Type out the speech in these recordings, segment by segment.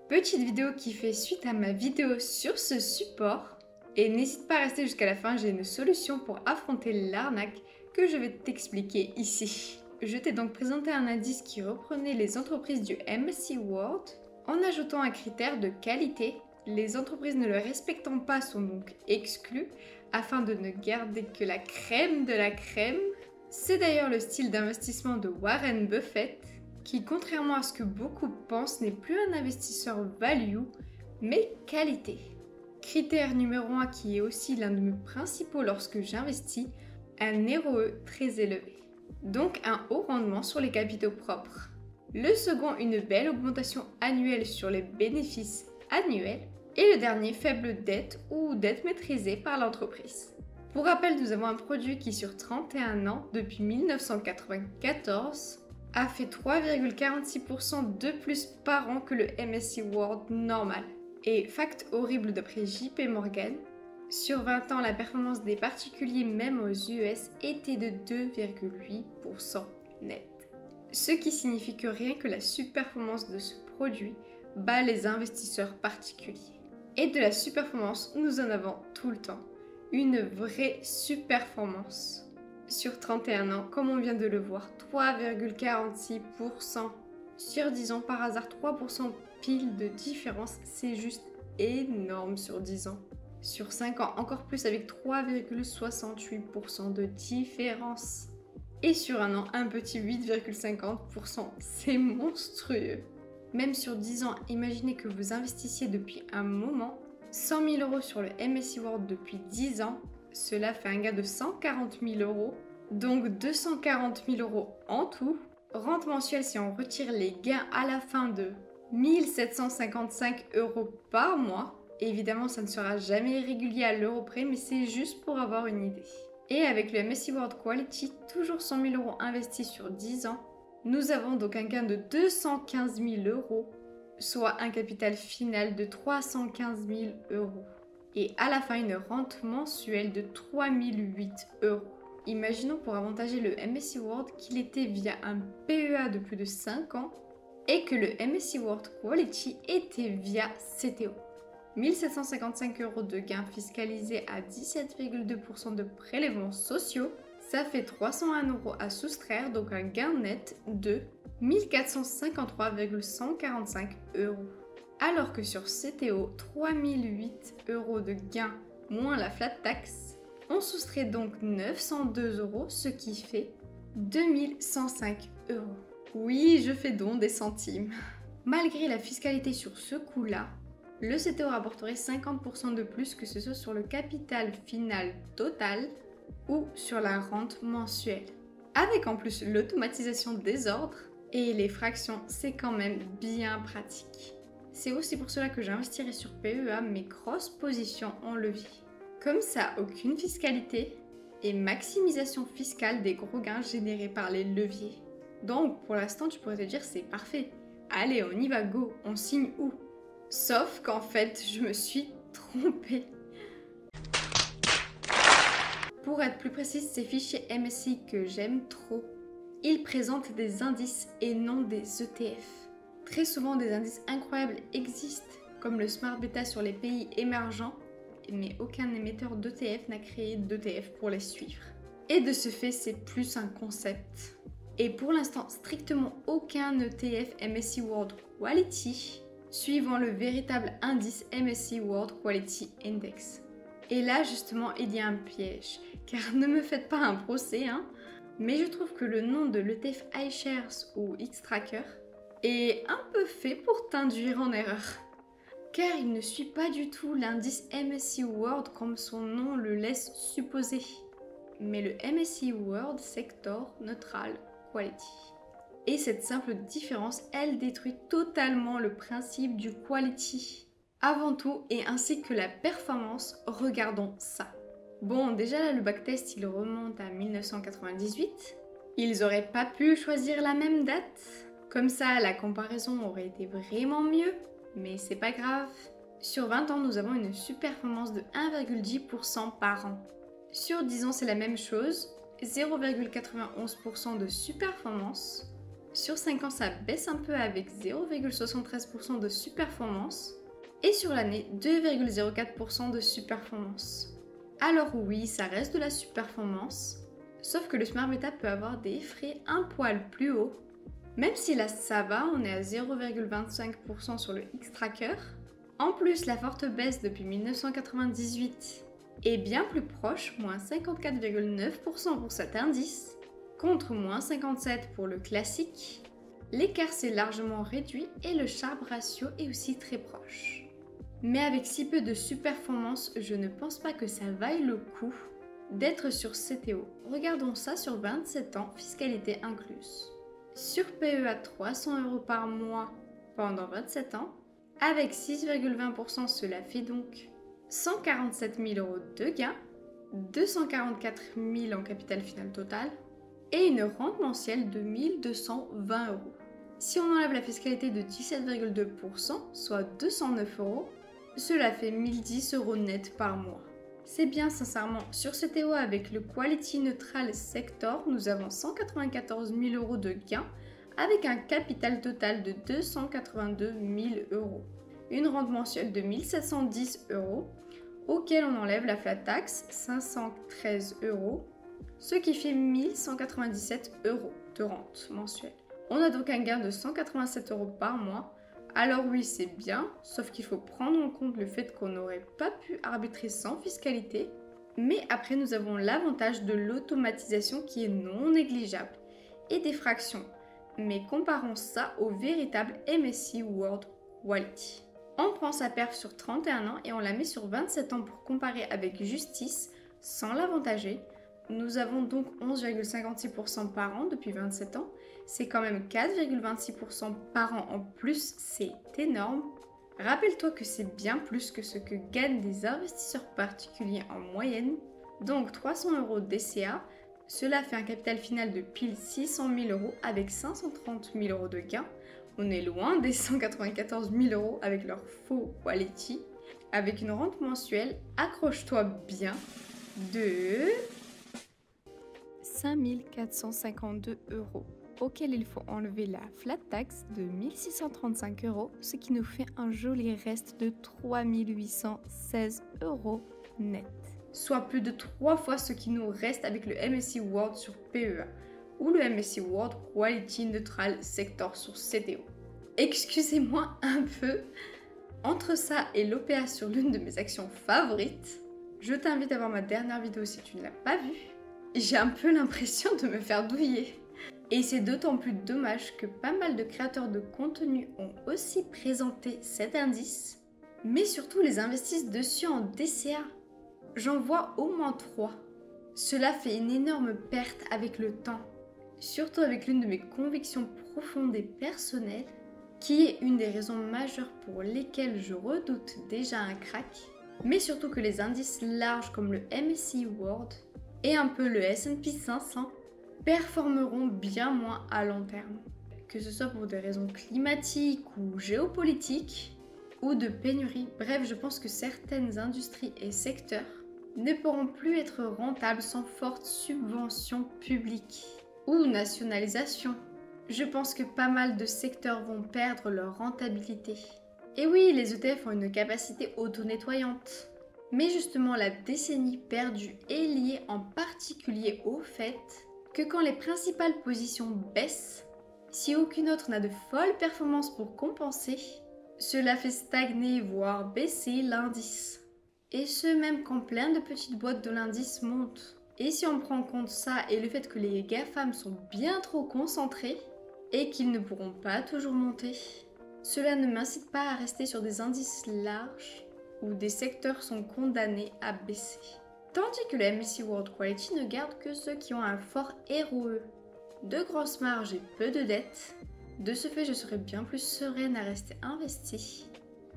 Petite vidéo qui fait suite à ma vidéo sur ce support. Et n'hésite pas à rester jusqu'à la fin, j'ai une solution pour affronter l'arnaque que je vais t'expliquer ici. Je t'ai donc présenté un indice qui reprenait les entreprises du MSCI World en ajoutant un critère de qualité. Les entreprises ne le respectant pas sont donc exclues afin de ne garder que la crème de la crème. C'est d'ailleurs le style d'investissement de Warren Buffett qui, contrairement à ce que beaucoup pensent, n'est plus un investisseur value, mais qualité. Critère numéro 1 qui est aussi l'un de mes principaux lorsque j'investis, un ROE très élevé. Donc un haut rendement sur les capitaux propres. Le second, une belle augmentation annuelle sur les bénéfices annuels. Et le dernier, faible dette ou dette maîtrisée par l'entreprise. Pour rappel, nous avons un produit qui sur 31 ans, depuis 1994, a fait 3,46% de plus par an que le MSCI World normal. Et fact horrible d'après JP Morgan, sur 20 ans, la performance des particuliers même aux US était de 2,8% net. Ce qui signifie que rien que la surperformance de ce produit bat les investisseurs particuliers. Et de la surperformance, nous en avons tout le temps. Une vraie surperformance. Sur 31 ans, comme on vient de le voir, 3,46%. Sur 10 ans, par hasard, 3% pile de différence, c'est juste énorme sur 10 ans. Sur 5 ans, encore plus avec 3,68% de différence. Et sur un an, un petit 8,50%, c'est monstrueux. Même sur 10 ans, imaginez que vous investissiez depuis un moment, 100 000 euros sur le MSCI World depuis 10 ans, cela fait un gain de 140 000 euros, donc 240 000 euros en tout. Rente mensuelle si on retire les gains à la fin de 1755 euros par mois. Évidemment, ça ne sera jamais régulier à l'euro près, mais c'est juste pour avoir une idée. Et avec le MSCI World Quality, toujours 100 000 euros investis sur 10 ans, nous avons donc un gain de 215 000 euros, soit un capital final de 315 000 euros. Et à la fin, une rente mensuelle de 3 008 euros. Imaginons pour avantager le MSCI World qu'il était via un PEA de plus de 5 ans et que le MSCI World Quality était via CTO. 1755 euros de gains fiscalisés à 17,2% de prélèvements sociaux, ça fait 301 euros à soustraire, donc un gain net de 1453,145 euros. Alors que sur CTO, 3008 euros de gains moins la flat tax, on soustrait donc 902 euros, ce qui fait 2105 euros. Oui, je fais donc des centimes. Malgré la fiscalité sur ce coût-là, le CTO rapporterait 50% de plus que ce soit sur le capital final total ou sur la rente mensuelle. Avec en plus l'automatisation des ordres et les fractions, c'est quand même bien pratique. C'est aussi pour cela que j'investirai sur PEA mes grosses positions en levier. Comme ça, aucune fiscalité et maximisation fiscale des gros gains générés par les leviers. Donc pour l'instant, tu pourrais te dire c'est parfait. Allez, on y va, go, on signe où? Sauf qu'en fait, je me suis trompée. Pour être plus précise, ces fichiers MSCI que j'aime trop, ils présentent des indices et non des ETF. Très souvent, des indices incroyables existent, comme le Smart Beta sur les pays émergents, mais aucun émetteur d'ETF n'a créé d'ETF pour les suivre. Et de ce fait, c'est plus un concept. Et pour l'instant, strictement aucun ETF MSCI World Quality suivant le véritable indice MSCI World Quality Index. Et là, justement, il y a un piège, car ne me faites pas un procès, hein, mais je trouve que le nom de l'ETF iShares ou Xtracker est un peu fait pour t'induire en erreur. Car il ne suit pas du tout l'indice MSCI World comme son nom le laisse supposer, mais le MSCI World Sector Neutral Quality. Et cette simple différence, elle détruit totalement le principe du quality. Avant tout, et ainsi que la performance, regardons ça. Bon, déjà là, le backtest, il remonte à 1998. Ils auraient pas pu choisir la même date. Comme ça, la comparaison aurait été vraiment mieux, mais c'est pas grave. Sur 20 ans, nous avons une surperformance de 1,10% par an. Sur 10 ans, c'est la même chose, 0,91% de surperformance. Sur 5 ans, ça baisse un peu avec 0,73% de surperformance. Et sur l'année, 2,04% de surperformance. Alors oui, ça reste de la surperformance, sauf que le Smart Beta peut avoir des frais un poil plus hauts. Même si là ça va, on est à 0,25% sur le X-Tracker. En plus, la forte baisse depuis 1998 est bien plus proche, moins 54,9% pour cet indice, contre moins 57% pour le classique. L'écart s'est largement réduit et le Sharpe ratio est aussi très proche. Mais avec si peu de surperformance, je ne pense pas que ça vaille le coup d'être sur CTO. Regardons ça sur 27 ans, fiscalité incluse. Sur PEA, 300 € par mois pendant 27 ans. Avec 6,20%, cela fait donc 147 000 € de gains, 244 000 en capital final total et une rente mensuelle de 1 220 €. Si on enlève la fiscalité de 17,2%, soit 209 €, cela fait 1010 € net par mois. C'est bien sincèrement, sur CTO avec le Quality Neutral Sector, nous avons 194 000 € de gains avec un capital total de 282 000 €. Une rente mensuelle de 1710 €, auquel on enlève la flat tax, 513 €, ce qui fait 1197 € de rente mensuelle. On a donc un gain de 187 € par mois. Alors oui, c'est bien, sauf qu'il faut prendre en compte le fait qu'on n'aurait pas pu arbitrer sans fiscalité. Mais après, nous avons l'avantage de l'automatisation qui est non négligeable et des fractions. Mais comparons ça au véritable MSCI World Quality. On prend sa perf sur 31 ans et on la met sur 27 ans pour comparer avec justice sans l'avantager. Nous avons donc 11,56% par an depuis 27 ans. C'est quand même 4,26% par an en plus, c'est énorme. Rappelle-toi que c'est bien plus que ce que gagnent des investisseurs particuliers en moyenne. Donc 300 € DCA, cela fait un capital final de pile 600 000 € avec 530 000 € de gains. On est loin des 194 000 € avec leur faux quality. Avec une rente mensuelle, accroche-toi bien, de 5 452 €, auquel il faut enlever la flat tax de 1635 €, ce qui nous fait un joli reste de 3 816 € net. Soit plus de 3 fois ce qui nous reste avec le MSCI World sur PEA ou le MSCI World Quality Neutral Sector sur CTO. Excusez-moi un peu, entre ça et l'OPA sur l'une de mes actions favorites, je t'invite à voir ma dernière vidéo si tu ne l'as pas vue. J'ai un peu l'impression de me faire douiller. Et c'est d'autant plus dommage que pas mal de créateurs de contenu ont aussi présenté cet indice, mais surtout les investissent dessus en DCA. J'en vois au moins 3. Cela fait une énorme perte avec le temps, surtout avec l'une de mes convictions profondes et personnelles, qui est une des raisons majeures pour lesquelles je redoute déjà un crack, mais surtout que les indices larges comme le MSCI World et un peu le S&P 500 performeront bien moins à long terme. Que ce soit pour des raisons climatiques ou géopolitiques ou de pénurie. Bref, je pense que certaines industries et secteurs ne pourront plus être rentables sans forte subvention publique ou nationalisation. Je pense que pas mal de secteurs vont perdre leur rentabilité. Et oui, les ETF ont une capacité auto-nettoyante. Mais justement, la décennie perdue est liée en particulier au fait que quand les principales positions baissent, si aucune autre n'a de folles performances pour compenser, cela fait stagner voire baisser l'indice. Et ce même quand plein de petites boîtes de l'indice montent. Et si on prend en compte ça et le fait que les GAFAM sont bien trop concentrés et qu'ils ne pourront pas toujours monter, cela ne m'incite pas à rester sur des indices larges où des secteurs sont condamnés à baisser. Tandis que le MSCI World Quality ne garde que ceux qui ont un fort ROE, de grosses marges et peu de dettes. De ce fait, je serais bien plus sereine à rester investie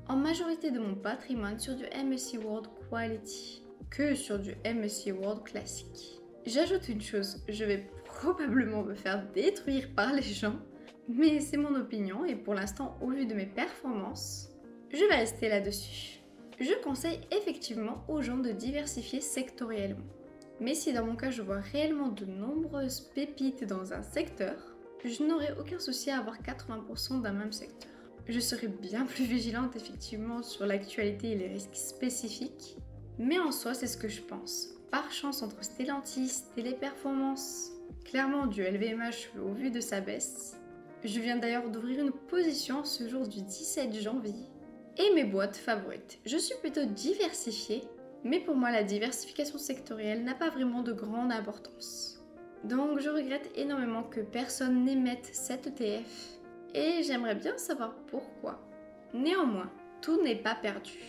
en majorité de mon patrimoine sur du MSCI World Quality que sur du MSCI World classique. J'ajoute une chose, je vais probablement me faire détruire par les gens, mais c'est mon opinion et pour l'instant, au vu de mes performances, je vais rester là-dessus. Je conseille effectivement aux gens de diversifier sectoriellement. Mais si dans mon cas je vois réellement de nombreuses pépites dans un secteur, je n'aurais aucun souci à avoir 80% d'un même secteur. Je serais bien plus vigilante effectivement sur l'actualité et les risques spécifiques, mais en soi c'est ce que je pense. Par chance entre Stellantis, Téléperformance, clairement du LVMH au vu de sa baisse. Je viens d'ailleurs d'ouvrir une position ce jour du 17 janvier. Et mes boîtes favorites. Je suis plutôt diversifiée, mais pour moi la diversification sectorielle n'a pas vraiment de grande importance. Donc je regrette énormément que personne n'émette cet ETF et j'aimerais bien savoir pourquoi. Néanmoins, tout n'est pas perdu.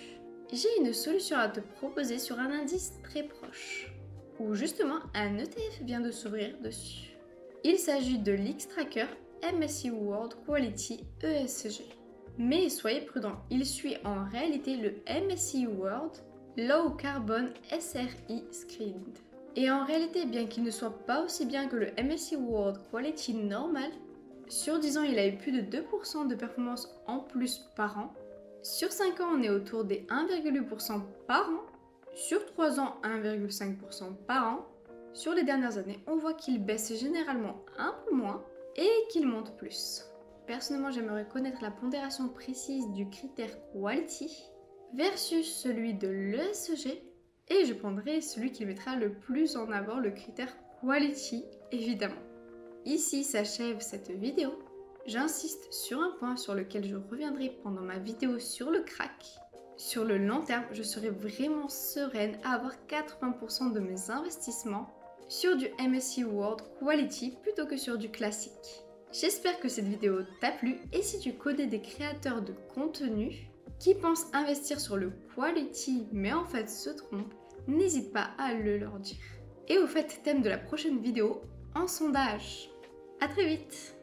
J'ai une solution à te proposer sur un indice très proche, où justement un ETF vient de s'ouvrir dessus. Il s'agit de l'Xtracker MSCI World Quality ESG. Mais soyez prudents, il suit en réalité le MSCI World Low Carbon SRI Screened. Et en réalité, bien qu'il ne soit pas aussi bien que le MSCI World Quality normal, sur 10 ans il a eu plus de 2% de performance en plus par an. Sur 5 ans on est autour des 1,8% par an. Sur 3 ans 1,5% par an. Sur les dernières années on voit qu'il baisse généralement un peu moins et qu'il monte plus. Personnellement, j'aimerais connaître la pondération précise du critère Quality versus celui de l'ESG et je prendrai celui qui mettra le plus en avant le critère Quality, évidemment. Ici s'achève cette vidéo. J'insiste sur un point sur lequel je reviendrai pendant ma vidéo sur le crack. Sur le long terme, je serai vraiment sereine à avoir 80% de mes investissements sur du MSCI World Quality plutôt que sur du classique. J'espère que cette vidéo t'a plu et si tu connais des créateurs de contenu qui pensent investir sur le Quality mais en fait se trompent, n'hésite pas à le leur dire. Et au fait, thème de la prochaine vidéo, en sondage. À très vite!